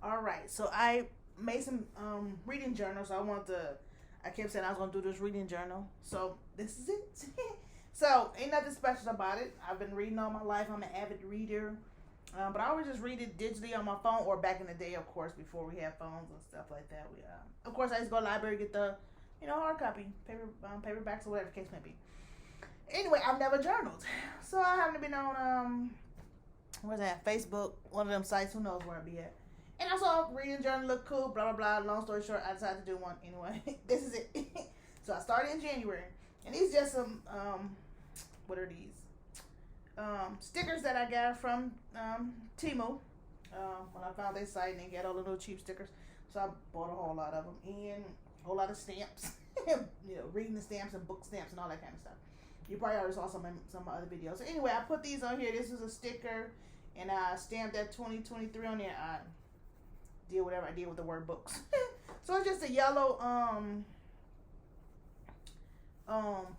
All right, so I made some reading journals. I kept saying I was gonna do this reading journal, so this is it. So ain't nothing special about it. I've been reading all my life. I'm an avid reader, but I always just read it digitally on my phone, or back in the day, of course, before we had phones and stuff like that. Of course, I used to go to the library get the, hard copy, paperbacks or whatever the case may be. Anyway, I've never journaled, so I haven't been on where's that, Facebook, one of them sites. Who knows where I'd be at. And I saw reading journal look cool, blah blah blah. Long story short, I decided to do one anyway. This is it. So I started in January, and these just some what are these? Stickers that I got from Temu. When I found their site, and they got all the little cheap stickers, so I bought a whole lot of them and a whole lot of stamps. Reading the stamps and book stamps and all that kind of stuff. You probably already saw some of my other videos. So anyway, I put these on here. This is a sticker, and I stamped that 2023 on there. I did whatever I did with the word books. So it's just a yellow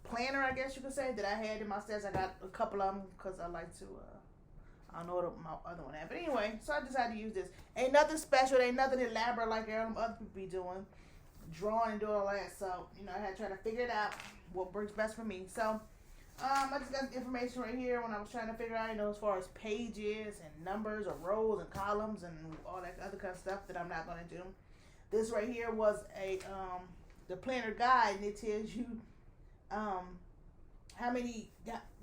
planner, I guess you could say, that I had in my stats. I got a couple of them because I like to. I don't know what my other one had, but anyway, so I decided to use this. Ain't nothing special. Ain't nothing elaborate like other people be doing, drawing and doing all that. So I had to try to figure it out what works best for me. So. I just got information right here when I was trying to figure out, as far as pages and numbers or rows and columns and all that other kind of stuff that I'm not going to do. This right here was the planner guide, and it tells you how many,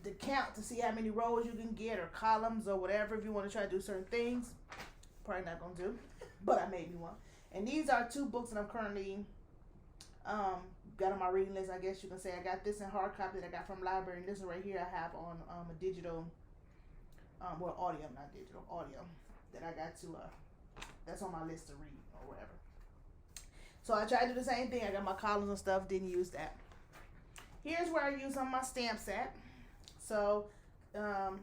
the count to see how many rows you can get or columns or whatever if you want to try to do certain things. Probably not going to do, but I made me one. And these are 2 books that I'm currently got on my reading list, I guess you can say. I got this in hard copy that I got from the library, and this one right here I have on a digital, audio, not digital, audio, that I got to, that's on my list to read or whatever. So I tried to do the same thing. I got my columns and stuff, didn't use that. Here's where I use some of my stamps at. So,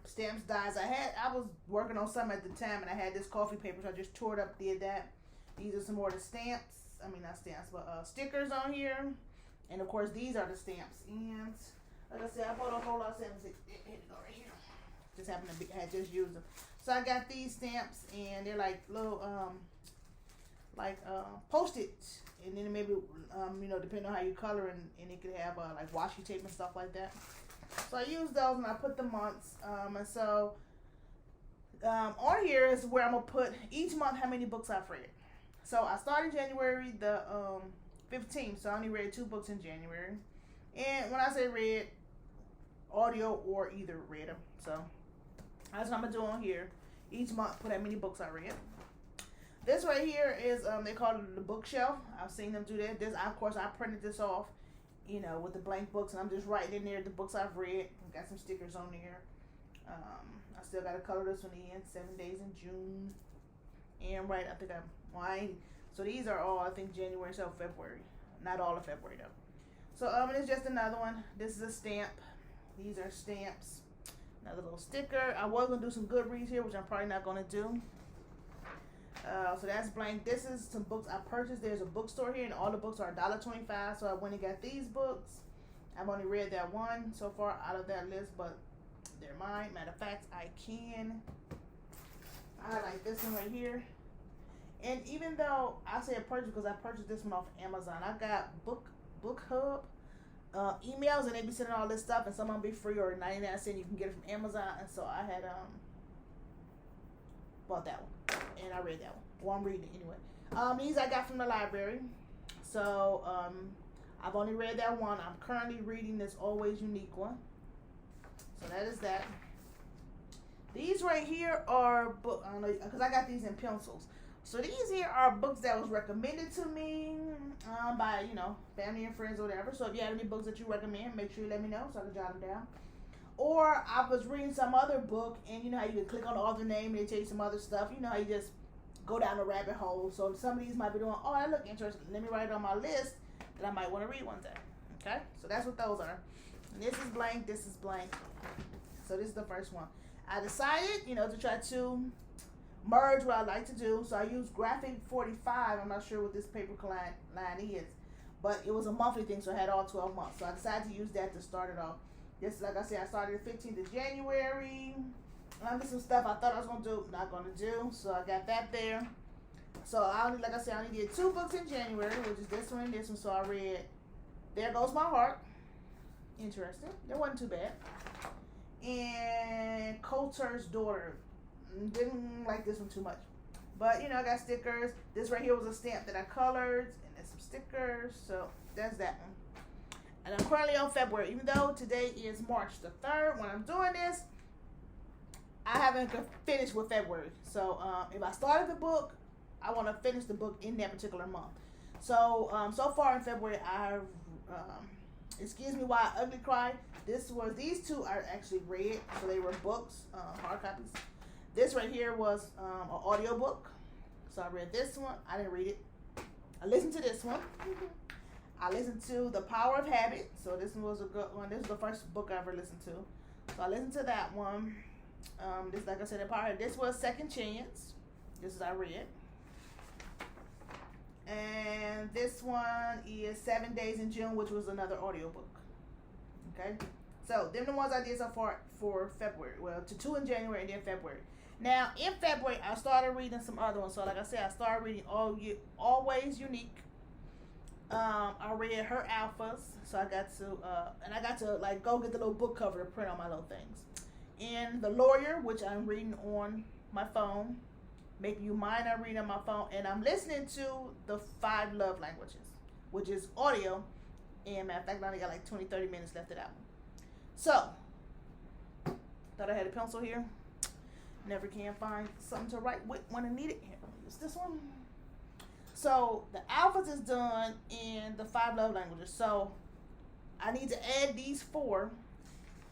stamps, dies. I was working on some at the time, and I had this coffee paper, so I just tore it up, did that. These are some more of the stamps. I mean, not stamps, but stickers on here. And of course, these are the stamps. And like I said, I bought a whole lot of stamps. It right here. Just happened to be, I just used them. So I got these stamps, and they're like little, Post-it. And then maybe, depending on how you color, and it could have like washi tape and stuff like that. So I used those, and I put the months. And so on here is where I'm gonna put each month how many books I've read. So I started January the 15th, so I only read 2 books in January. And when I say read, audio or either read them. So that's what I'm going to do on here. Each month, put how many books I read. This right here is, they call it the bookshelf. I've seen them do that. Of course, I printed this off, with the blank books, and I'm just writing in there the books I've read. Got some stickers on there. I still got to color this one in, 7 days in June. And so these are all, I think, January, so February. Not all of February, though. So, it's just another one. This is a stamp. These are stamps. Another little sticker. I was going to do some Goodreads here, which I'm probably not going to do. So that's blank. This is some books I purchased. There's a bookstore here, and all the books are $1.25. So I went and got these books. I've only read that one so far out of that list, but they're mine. Matter of fact, I like this one right here. And even though I say purchase because I purchased this one off Amazon, I got Book Hub emails, and they be sending all this stuff, and some of them be free or 99 cents. You can get it from Amazon, and so I had bought that one, and I read that one. Well, I'm reading it anyway. These I got from the library, so I've only read that one. I'm currently reading this Always Unique one, so that is that. These right here are I don't know, because I got these in pencils. So these here are books that was recommended to me by, family and friends or whatever. So if you have any books that you recommend, make sure you let me know so I can jot them down. Or I was reading some other book, and you know how you can click on the author name and they tell you some other stuff. You know how you just go down a rabbit hole. So some of these might be doing, oh, that look interesting. Let me write it on my list that I might want to read one day. Okay? So that's what those are. And this is blank. This is blank. So this is the first one. I decided, to try to merge what I like to do. So I use Graphic 45. I'm not sure what this paper line is, but it was a monthly thing, so I had all 12 months. So I decided to use that to start it off. This, like I said, I started the 15th of January. There's some stuff I thought I was going to do, not going to do. So I got that there. So like I said, I only did 2 books in January, which is this one and this one. So I read There Goes My Heart. Interesting. That wasn't too bad. And Coulter's Daughter. Didn't like this one too much. But, I got stickers. This right here was a stamp that I colored. And there's some stickers. So, that's that one. And I'm currently on February. Even though today is March the 3rd. When I'm doing this, I haven't finished with February. So, if I started the book, I want to finish the book in that particular month. So, so far in February, I've... excuse me while I ugly cry. These 2 are actually read. So, they were books, hard copies. This right here was an audio book. So I read this one. I didn't read it. I listened to this one. I listened to The Power of Habit. So this one was a good one. This was the first book I ever listened to. So I listened to that one. This, like I said, The Power of Habit. This was Second Chance. This is I read. And this one is 7 Days in June, which was another audio book. Okay. So them the ones I did so far for February. Well, 2 in January and then February. Now, in February, I started reading some other ones. So, like I said, I started reading Always Unique. I read Her Alphas. So, I got to, like, go get the little book cover to print on my little things. And The Lawyer, which I'm reading on my phone. Make You Mine, I'm reading on my phone. And I'm listening to The 5 Love Languages, which is audio. And, matter of fact, I only got, like, 20-30 minutes left of that one. So, thought I had a pencil here. Never can find something to write with when I need it. Here, use this one. So the alphas is done in the 5 love languages. So I need to add these 4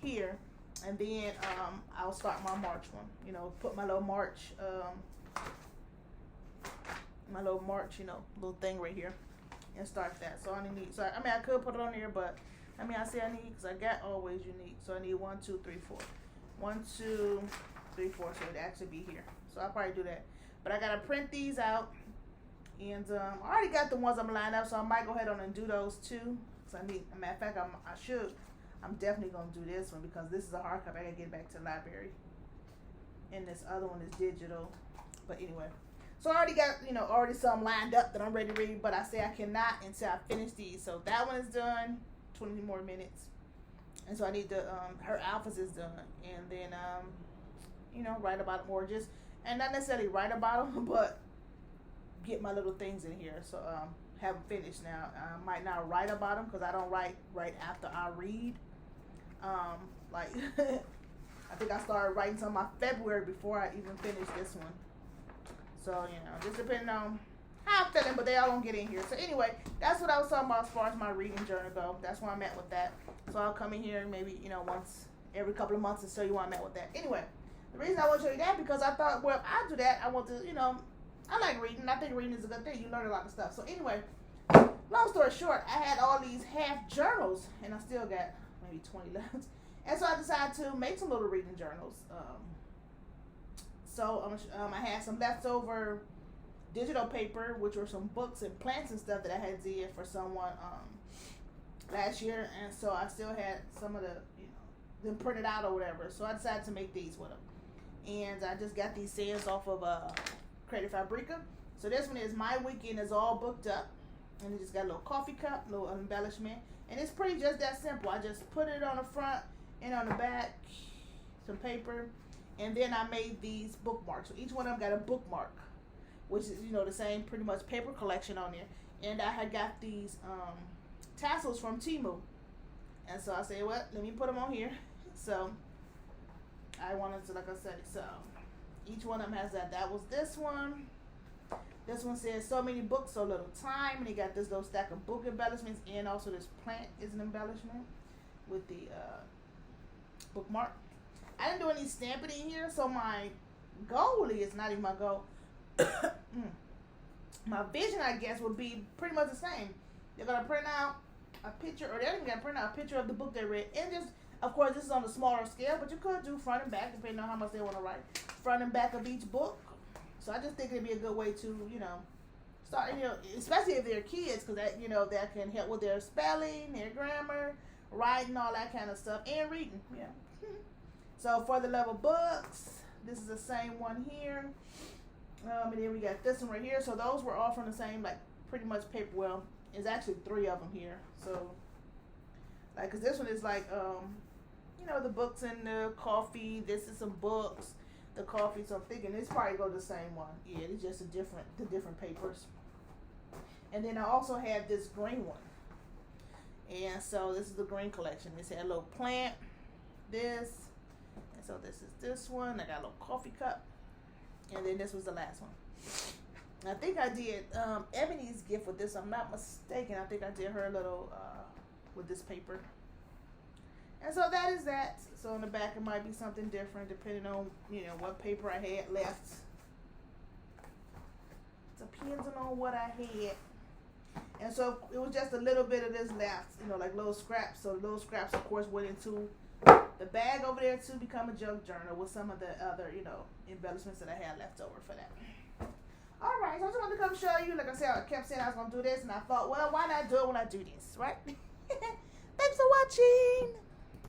here, and then I'll start my March one. Put my little March, little thing right here, and start that. So I only need. So I could put it on there, but I say I need because I got Always Unique. So I need 1, 2, 3, 4. 1, 2, 3, 4, so it'd actually be here. So I'll probably do that. But I gotta print these out. And I already got the ones I'm lined up, so I might go ahead on and do those too. So I need, matter of fact, I'm definitely gonna do this one because this is a hard copy. I gotta get back to the library. And this other one is digital. But anyway. So I already got, already some lined up that I'm ready to read, but I say I cannot until I finish these. So that one is done, 20 more minutes. And so I need Her Alphas is done. And then, write about it more. And not necessarily write about them, but get my little things in here. So, haven't finished now. I might not write about them because I don't write right after I read. I think I started writing some of my February before I even finished this one. So, just depending on how I'm feeling, but they all don't get in here. So, anyway, that's what I was talking about as far as my reading journal go. That's where I'm at with that. So, I'll come in here maybe, once every couple of months and show you where I'm at with that. Anyway, the reason I want to show you that because I thought, well, if I do that, I want to, I like reading. I think reading is a good thing. You learn a lot of stuff. So, anyway, long story short, I had all these half journals, and I still got maybe 20 left. And so I decided to make some little reading journals. I had some leftover digital paper, which were some books and plants and stuff that I had did for someone last year, and so I still had some of them printed out or whatever. So I decided to make these with them, and I just got these sayings off of Credit Fabrica. So this one is My Weekend is all booked up, and it just got a little coffee cup, little embellishment, and it's pretty just that simple. I just put it on the front and on the back, some paper. And then I made these bookmarks. So each one of them got a bookmark, which is, the same pretty much paper collection on there. And I had got these tassels from Temu. And so I said, well, let me put them on here. So I wanted to, like I said, so each one of them has that. That was this one. This one says, so many books, so little time. And he got this little stack of book embellishments. And also this plant is an embellishment with the bookmark. I didn't do any stamping in here, so my goal is not even my goal. My vision, I guess, would be pretty much the same. They're gonna print out a picture, or they're gonna print out a picture of the book they read, and just, of course, this is on a smaller scale, but you could do front and back depending on how much they want to write. Front and back of each book. So I just think it'd be a good way to, start, especially if they're kids, because that, that can help with their spelling, their grammar, writing, all that kind of stuff, and reading. Yeah. So for the love of books, this is the same one here. And then we got this one right here. So those were all from the same, like, pretty much paper. Well, there's actually 3 of them here. So, like, cause this one is like, you know, the books and the coffee. This is some books, the coffee. So I'm thinking this probably go the same one. Yeah, it's just the different papers. And then I also have this green one. And so this is the green collection. This had a little plant, this, and so this is this one. I got a little coffee cup, and then this was the last one. I think I did Ebony's gift with this. I'm not mistaken. I think I did her a little with this paper. And so that is that. So on the back it might be something different depending on, you know, what paper I had left. Depends on what I had. And so it was just a little bit of this left, you know, like little scraps. So little scraps, of course, went into the bag over there to become a junk journal with some of the other, you know, embellishments that I had left over for that. All right, so I just wanted to come show you. Like I said, I kept saying I was going to do this, and I thought, well, why not do it when I do this, right?